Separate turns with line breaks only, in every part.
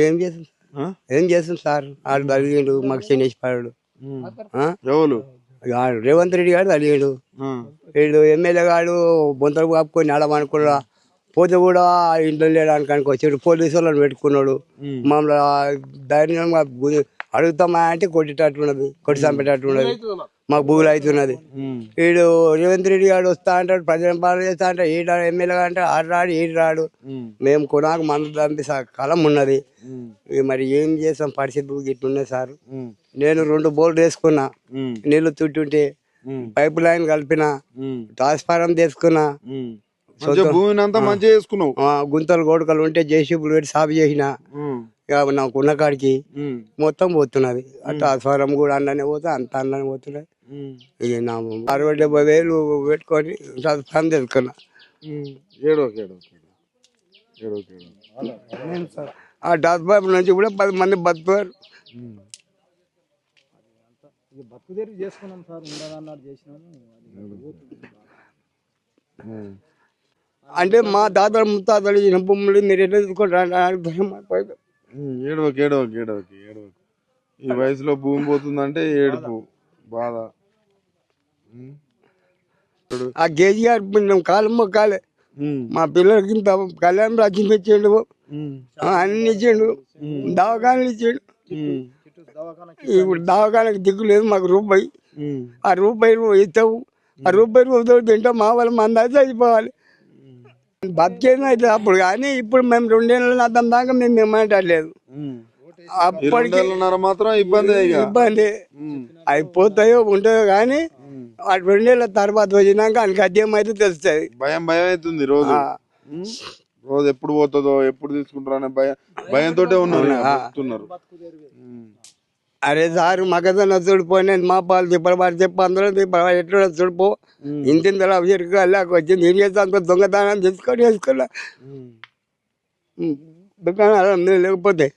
ఏం చేస్తుంది ఏం చేస్తుంది సార్ ఆడు తలిగిండు మాకు శనేష్ పాడు
ఎవరు
రేవంత్ రెడ్డి గారు తలిగిండు వీడు ఎమ్మెల్యే గారు బొంతలు కాపుకొని ఆడమనుకున్నా పోతే కూడా ఇంట్లో లేడానికి వచ్చాడు పోలీసు వాళ్ళని పెట్టుకున్నాడు మమ్మల్ని ధైర్యంగా అడుగుతామా అంటే కొట్టేటట్టున్నది కొట్టి చంపేటట్టున్నది మాకు భూములు అవుతున్నది వీడు రేవంత్ రెడ్డి గారు వస్తా అంటాడు ప్రజలను పాలన చేస్తా అంటే ఈడ ఎమ్మెల్యే అంటే ఆడు రాడు ఈడు రాడు మేము కొనాకు మందు తంపి కలం ఉన్నది మరి ఏం చేస్తాం పరిస్థితి ఇట్లున్నాయి సార్ నేను 2 బోర్లు వేసుకున్నా నీళ్లు చుట్టుంటే పైప్ లైన్ కలిపిన ట్రాన్స్ఫారం తీసుకున్నా
భూమిని అంతా మంచిగా చేసుకున్నావు
గుంతలు గోడకలు ఉంటే జేసీబీలు పెట్టి సాగు చేసిన నాకు ఉన్న కాడికి మొత్తం పోతున్నది ట్రాన్స్ఫారం కూడా అన్ననే పోతా అంత అన్ననే పోతున్నాయి ఇక నా 60-70 వేలు పెట్టుకొని ట్రాన్స్ఫారం తీసుకున్నా ఆ ట్రాన్స్ఫారం నుంచి కూడా 10 మంది బతుకుతారు అంటే మా తాతలు ముత్తాతలు ఇచ్చిన భూములు మీరు ఎట్లా తీసుకుంటారు
ఏడవకి ఈ వయసులో భూమి పోతుందంటే ఏడుపు బాధ
ఆ కేజీఆర్ కాలం మొక్కాలే మా పిల్లలకి ఇంత కళ్యాణం రాజ్యం ఇచ్చిండు అన్ని ఇచ్చిండు దవాఖానలు ఇచ్చిండు ఇప్పుడు దవాఖానకు దిక్కు లేదు మాకు రూపాయి ఆ రూపాయి ఇస్తావు ఆ రూపాయి తింటాం మా వాళ్ళు మంది చచ్చిపోవాలి బతికేది అయితే అప్పుడు కానీ ఇప్పుడు మేము 2 ఏళ్ళ అర్థం దాకా మేము ఏమంటలేదు అప్పటికి
మాత్రం ఇబ్బంది
అయిపోతాయో ఉంటాయో కానీ 2 ఏళ్ళ తర్వాత వచ్చినాక ఆయనకి అధ్యయం అయితే తెలుస్తుంది
భయం అవుతుంది రోజు ఎప్పుడు పోతుందో ఎప్పుడు తీసుకుంటారో అనే భయంతో ఉన్నారు
అరే సార్ మగదన్న చూడిపోయి మా పాలు చెప్పి అందరూ ఎట్లా చూడిపో ఇంటింతలా చెరుకు వచ్చింది ఏం చేస్తా అంత దొంగతనం తీసుకొని వేసుకున్నా దుకాణాలు లేకపోతే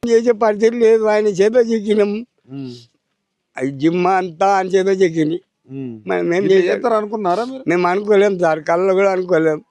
చేసే పరిస్థితి లేదు ఆయన చేత చిక్కినాం అవి జిమ్ అంతా అని చేత చిక్కింది
అనుకున్నారా
మేము అనుకోలేము సార్ కళ్ళు కూడా అనుకోలేము